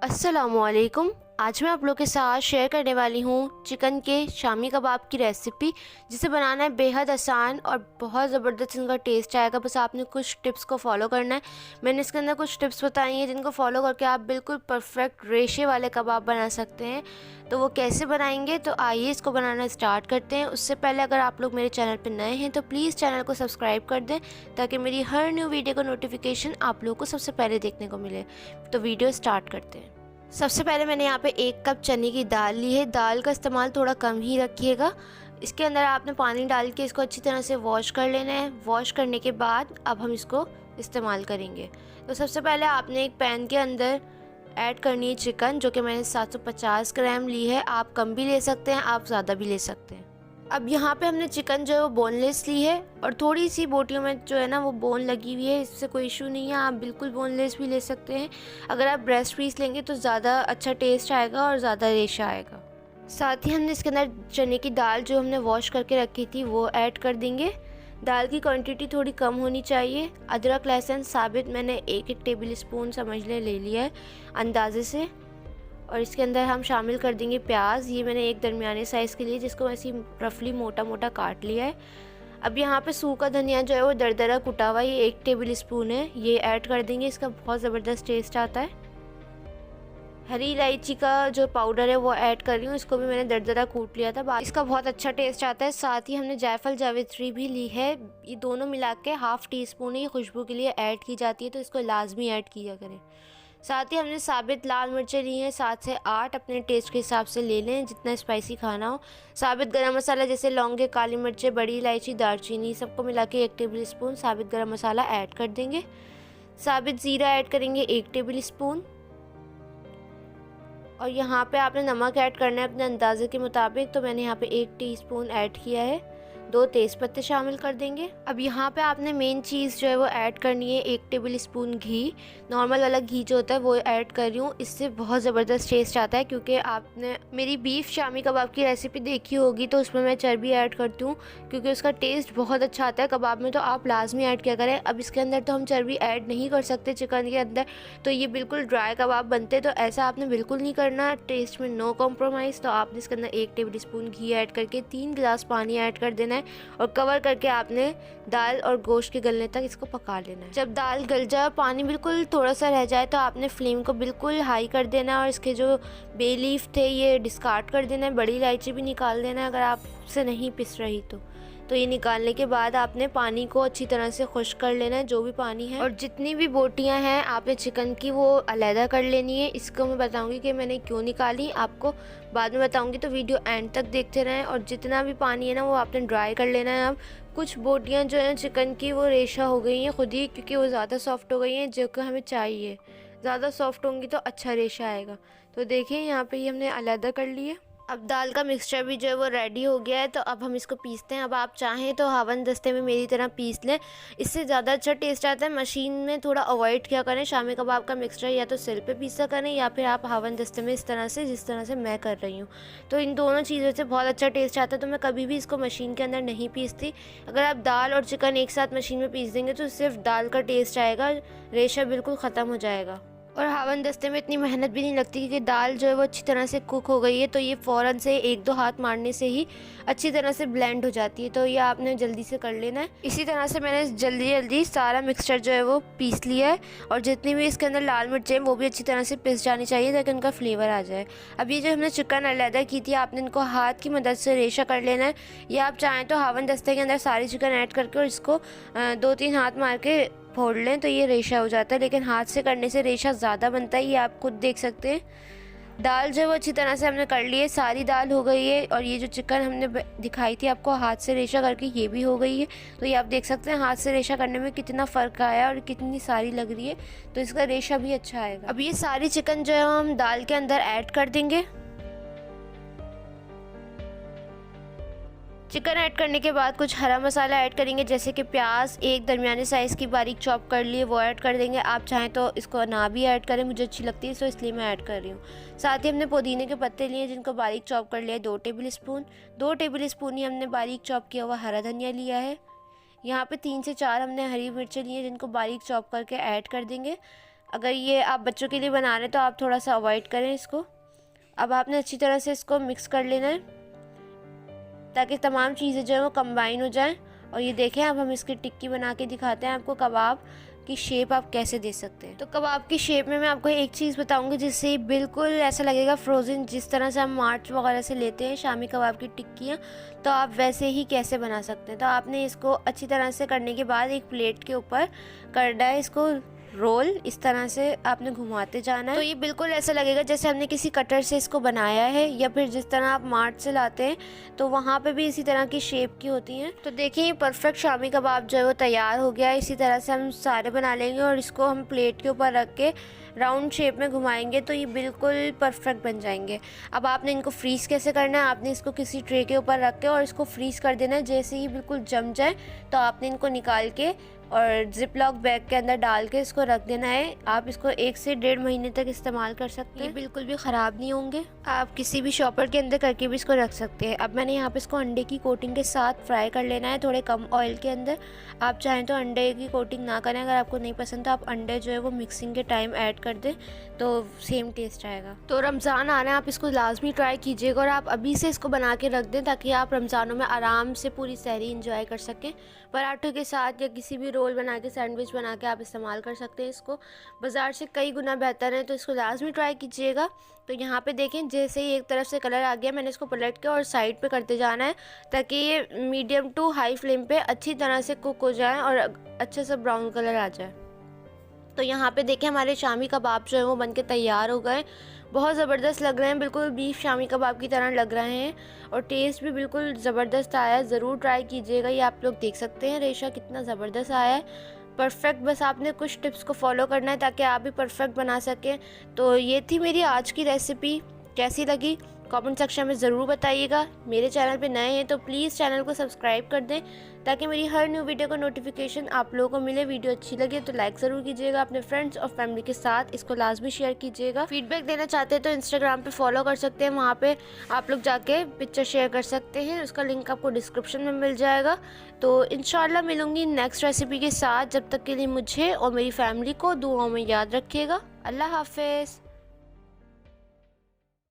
अस्सलामुअलैकुम। आज मैं आप लोग के साथ शेयर करने वाली हूँ चिकन के शामी कबाब की रेसिपी, जिसे बनाना है बेहद आसान और बहुत ज़बरदस्त इनका टेस्ट आएगा। बस आपने कुछ टिप्स को फॉलो करना है। मैंने इसके अंदर कुछ टिप्स बताई हैं जिनको फॉलो करके आप बिल्कुल परफेक्ट रेशे वाले कबाब बना सकते हैं। तो वो कैसे बनाएंगे, तो आइए इसको बनाना स्टार्ट करते हैं। उससे पहले अगर आप लोग मेरे चैनल पर नए हैं तो प्लीज़ चैनल को सब्सक्राइब कर दें, ताकि मेरी हर न्यू वीडियो का नोटिफिकेशन आप लोगों को सबसे पहले देखने को मिले। तो वीडियो स्टार्ट करते हैं। सबसे पहले मैंने यहाँ पे 1 कप चने की दाल ली है। दाल का इस्तेमाल थोड़ा कम ही रखिएगा। इसके अंदर आपने पानी डाल के इसको अच्छी तरह से वॉश कर लेना है। वॉश करने के बाद अब हम इसको इस्तेमाल करेंगे। तो सबसे पहले आपने एक पैन के अंदर ऐड करनी है चिकन, जो कि मैंने 750 ग्राम ली है। आप कम भी ले सकते हैं, आप ज़्यादा भी ले सकते हैं। अब यहाँ पे हमने चिकन जो है वो बोनलेस ली है, और थोड़ी सी बोटियों में जो है ना वो बोन लगी हुई है। इससे कोई इशू नहीं है, आप बिल्कुल बोनलेस भी ले सकते हैं। अगर आप ब्रेस्ट पीस लेंगे तो ज़्यादा अच्छा टेस्ट आएगा और ज़्यादा रेशा आएगा। साथ ही हमने इसके अंदर चने की दाल जो हमने वॉश करके रखी थी वो ऐड कर देंगे। दाल की क्वांटिटी थोड़ी कम होनी चाहिए। अदरक लहसुन साबित मैंने 1-1 टेबल स्पून समझ ले लिया है अंदाजे से। और इसके अंदर हम शामिल कर देंगे प्याज। ये मैंने एक दरमियाने साइज़ के लिए, जिसको ऐसे रफली मोटा मोटा काट लिया है। अब यहाँ पे सूखा धनिया जो है वो दरदरा कुटा हुआ, ये 1 टेबल स्पून है, ये ऐड कर देंगे। इसका बहुत ज़बरदस्त टेस्ट आता है। हरी इलायची का जो पाउडर है वो ऐड कर रही हूँ, इसको भी मैंने दरदरा कूट लिया था। इसका बहुत अच्छा टेस्ट आता है। साथ ही हमने जायफल जावित्री भी ली है। ये दोनों मिला के ½ टीस्पून ही खुशबू के लिए ऐड की जाती है, तो इसको लाजमी ऐड किया करें। साथ ही हमने साबित लाल मिर्चें ली हैं 7 से 8, अपने टेस्ट के हिसाब से ले लें जितना स्पाइसी खाना हो। साबित गरम मसाला जैसे लौंगे, काली मिर्चें, बड़ी इलायची, दालचीनी, सबको मिला के 1 टेबल स्पून साबित गरम मसाला ऐड कर देंगे। साबित ज़ीरा ऐड करेंगे 1 टेबल स्पून। और यहाँ पे आपने नमक ऐड करना है अपने अंदाजे के मुताबिक, तो मैंने यहाँ पे 1 टीस्पून ऐड किया है। 2 तेज़पत्ते शामिल कर देंगे। अब यहाँ पे आपने मेन चीज़ जो है वो ऐड करनी है, 1 टेबल स्पून घी। नॉर्मल वाला घी जो होता है वो ऐड कर रही हूँ, इससे बहुत ज़बरदस्त टेस्ट आता है। क्योंकि आपने मेरी बीफ शामी कबाब की रेसिपी देखी होगी तो उसमें मैं चर्बी ऐड करती हूँ, क्योंकि उसका टेस्ट बहुत अच्छा आता है कबाब में, तो आप लाजमी ऐड किया करें। अब इसके अंदर तो हम चर्बी ऐड नहीं कर सकते चिकन के अंदर, तो ये बिल्कुल ड्राई कबाब बनते, तो ऐसा आपने बिल्कुल नहीं करना। टेस्ट में नो कॉम्प्रोमाइज़। तो आपने इसके अंदर 1 टेबल स्पून घी ऐड करके 3 गिलास पानी ऐड कर देना है, और कवर करके आपने दाल और गोश्त के गलने तक इसको पका लेना है। जब दाल गल जाए और पानी बिल्कुल थोड़ा सा रह जाए तो आपने फ्लेम को बिल्कुल हाई कर देना है, और इसके जो बे लीफ थे ये डिस्कार्ड कर देना है। बड़ी इलायची भी निकाल देना है अगर आपसे नहीं पिस रही तो ये निकालने के बाद आपने पानी को अच्छी तरह से खुश्क कर लेना है, जो भी पानी है। और जितनी भी बोटियां हैं आपने चिकन की वो अलहदा कर लेनी है। इसको मैं बताऊंगी कि मैंने क्यों निकाली, आपको बाद में बताऊंगी, तो वीडियो एंड तक देखते रहें। और जितना भी पानी है ना वो आपने ड्राई कर लेना है। अब कुछ बोटियाँ जो हैं चिकन की वो रेशा हो गई हैं खुद ही, क्योंकि वो ज़्यादा सॉफ्ट हो गई हैं, जो कि हमें चाहिए। ज़्यादा सॉफ्ट होंगी तो अच्छा रेशा आएगा। तो देखिए यहाँ पे ये हमने अलहदा कर लिया। अब दाल का मिक्सचर भी जो है वो रेडी हो गया है, तो अब हम इसको पीसते हैं। अब आप चाहें तो हवन दस्ते में मेरी तरह पीस लें, इससे ज़्यादा अच्छा टेस्ट आता है। मशीन में थोड़ा अवॉइड किया करें। शामी कबाब का मिक्सचर या तो सिल पे पीसा करें, या फिर आप हवन दस्ते में इस तरह से, जिस तरह से मैं कर रही हूँ, तो इन दोनों चीज़ों से बहुत अच्छा टेस्ट आता है। तो मैं कभी भी इसको मशीन के अंदर नहीं पीसती। अगर आप दाल और चिकन एक साथ मशीन में पीस देंगे तो सिर्फ दाल का टेस्ट आएगा, रेशा बिल्कुल ख़त्म हो जाएगा। और हवन दस्ते में इतनी मेहनत भी नहीं लगती, क्योंकि दाल जो है वो अच्छी तरह से कुक हो गई है, तो ये फ़ौरन से 1-2 हाथ मारने से ही अच्छी तरह से ब्लेंड हो जाती है। तो ये आपने जल्दी से कर लेना है। इसी तरह से मैंने जल्दी सारा मिक्सचर जो है वो पीस लिया है, और जितनी भी इसके अंदर लाल मिर्चें वो भी अच्छी तरह से पिस जानी चाहिए, ताकि उनका फ्लेवर आ जाए। अब ये जो हमने चिकन अलहदा की थी, आपने इनको हाथ की मदद से रेशा कर लेना है, या आप चाहें तो हवन दस्ते के अंदर सारी चिकन ऐड करके और इसको 2-3 हाथ मार के फोड़ लें तो ये रेशा हो जाता है। लेकिन हाथ से करने से रेशा ज़्यादा बनता है, ये आप खुद देख सकते हैं। दाल जो है वो अच्छी तरह से हमने कर ली है, सारी दाल हो गई है। और ये जो चिकन हमने दिखाई थी आपको हाथ से रेशा करके, ये भी हो गई है। तो ये आप देख सकते हैं हाथ से रेशा करने में कितना फ़र्क आया और कितनी सारी लग रही है, तो इसका रेशा भी अच्छा आएगा। अब ये सारी चिकन जो है हम दाल के अंदर ऐड कर देंगे। चिकन ऐड करने के बाद कुछ हरा मसाला ऐड करेंगे, जैसे कि प्याज 1 दरमियाने साइज़ की बारीक चॉप कर लिए वो ऐड कर देंगे। आप चाहें तो इसको ना भी ऐड करें, मुझे अच्छी लगती है तो इसलिए मैं ऐड कर रही हूँ। साथ ही हमने पुदीने के पत्ते लिए जिनको बारीक चॉप कर लिया 2 टेबल स्पून। 2 टेबल स्पून ही हमने बारीक चॉप किया हुआ हरा धनिया लिया है। यहाँ पे 3 से 4 हमने हरी मिर्चें ली हैं जिनको बारीक चॉप करके ऐड कर देंगे। अगर ये आप बच्चों के लिए बना रहे हैं तो आप थोड़ा सा अवॉइड करें इसको। अब आपने अच्छी तरह से इसको मिक्स कर लेना है ताकि तमाम चीज़ें जो है वो कंबाइन हो जाएं। और ये देखें, अब हम इसकी टिक्की बना के दिखाते हैं आपको कबाब की शेप आप कैसे दे सकते हैं। तो कबाब की शेप में मैं आपको एक चीज़ बताऊंगी जिससे बिल्कुल ऐसा लगेगा फ्रोज़न, जिस तरह से हम मार्च वगैरह से लेते हैं शामी कबाब की टिक्कियाँ, तो आप वैसे ही कैसे बना सकते हैं। तो आपने इसको अच्छी तरह से करने के बाद एक प्लेट के ऊपर करना है इसको रोल, इस तरह से आपने घुमाते जाना है। तो ये बिल्कुल ऐसा लगेगा जैसे हमने किसी कटर से इसको बनाया है, या फिर जिस तरह आप मार्ट से लाते हैं तो वहाँ पे भी इसी तरह की शेप की होती हैं। तो देखिए ये परफेक्ट शामी कबाब जो है वो तैयार हो गया है। इसी तरह से हम सारे बना लेंगे और इसको हम प्लेट के ऊपर रख के राउंड शेप में घुमाएंगे तो ये बिल्कुल परफेक्ट बन जाएंगे। अब आपने इनको फ्रीज़ कैसे करना है, आपने इसको किसी ट्रे के ऊपर रख के और इसको फ्रीज़ कर देना है। जैसे ही बिल्कुल जम जाए तो आपने इनको निकाल के और जिप लॉक बैग के अंदर डाल के इसको रख देना है। आप इसको 1 से 1.5 महीने तक इस्तेमाल कर सकते हैं, ये बिल्कुल भी ख़राब नहीं होंगे। आप किसी भी शॉपर के अंदर करके भी इसको रख सकते हैं। अब मैंने यहाँ पे इसको अंडे की कोटिंग के साथ फ्राई कर लेना है, थोड़े कम ऑयल के अंदर। आप चाहें तो अंडे की कोटिंग ना करें, अगर आपको नहीं पसंद तो आप अंडे जो है वो मिक्सिंग के टाइम ऐड कर दें तो सेम टेस्ट आएगा। तो रमज़ान आ रहा है, आप इसको लाजमी ट्राई कीजिएगा और आप अभी से इसको बना के रख दें ताकि आप रमज़ानों में आराम से पूरी सहरी इंजॉय कर सकें। पराठों के साथ या किसी भी रोल बना के, सैंडविच बना के आप इस्तेमाल कर सकते हैं। इसको बाज़ार से कई गुना बेहतर है, तो इसको लाजमी ट्राई कीजिएगा। तो यहाँ पे देखें, जैसे ही एक तरफ से कलर आ गया, मैंने इसको पलट के और साइड पे करते जाना है ताकि ये मीडियम टू हाई फ्लेम पे अच्छी तरह से कुक हो जाए और अच्छे से ब्राउन कलर आ जाए। तो यहाँ पे देखें हमारे शामी कबाब जो है वो बनके तैयार हो गए। बहुत ज़बरदस्त लग रहे हैं, बिल्कुल बीफ शामी कबाब की तरह लग रहे हैं और टेस्ट भी बिल्कुल ज़बरदस्त आया है। ज़रूर ट्राई कीजिएगा। ये आप लोग देख सकते हैं रेशा कितना ज़बरदस्त आया है, परफेक्ट। बस आपने कुछ टिप्स को फॉलो करना है ताकि आप भी परफेक्ट बना सकें। तो ये थी मेरी आज की रेसिपी। कैसी लगी कमेंट सेक्शन में ज़रूर बताइएगा। मेरे चैनल पे नए हैं तो प्लीज़ चैनल को सब्सक्राइब कर दें ताकि मेरी हर न्यू वीडियो का नोटिफिकेशन आप लोगों को मिले। वीडियो अच्छी लगे तो लाइक ज़रूर कीजिएगा, अपने फ्रेंड्स और फैमिली के साथ इसको लाजमी शेयर कीजिएगा। फीडबैक देना चाहते हैं तो इंस्टाग्राम पे फॉलो कर सकते हैं, वहाँ पे आप लोग जाके पिक्चर शेयर कर सकते हैं। उसका लिंक आपको डिस्क्रिप्शन में मिल जाएगा। तो इंशाल्लाह मिलूँगी नेक्स्ट रेसिपी के साथ। जब तक के लिए मुझे और मेरी फैमिली को दुआओं में याद रखिएगा। अल्लाह हाफिज़।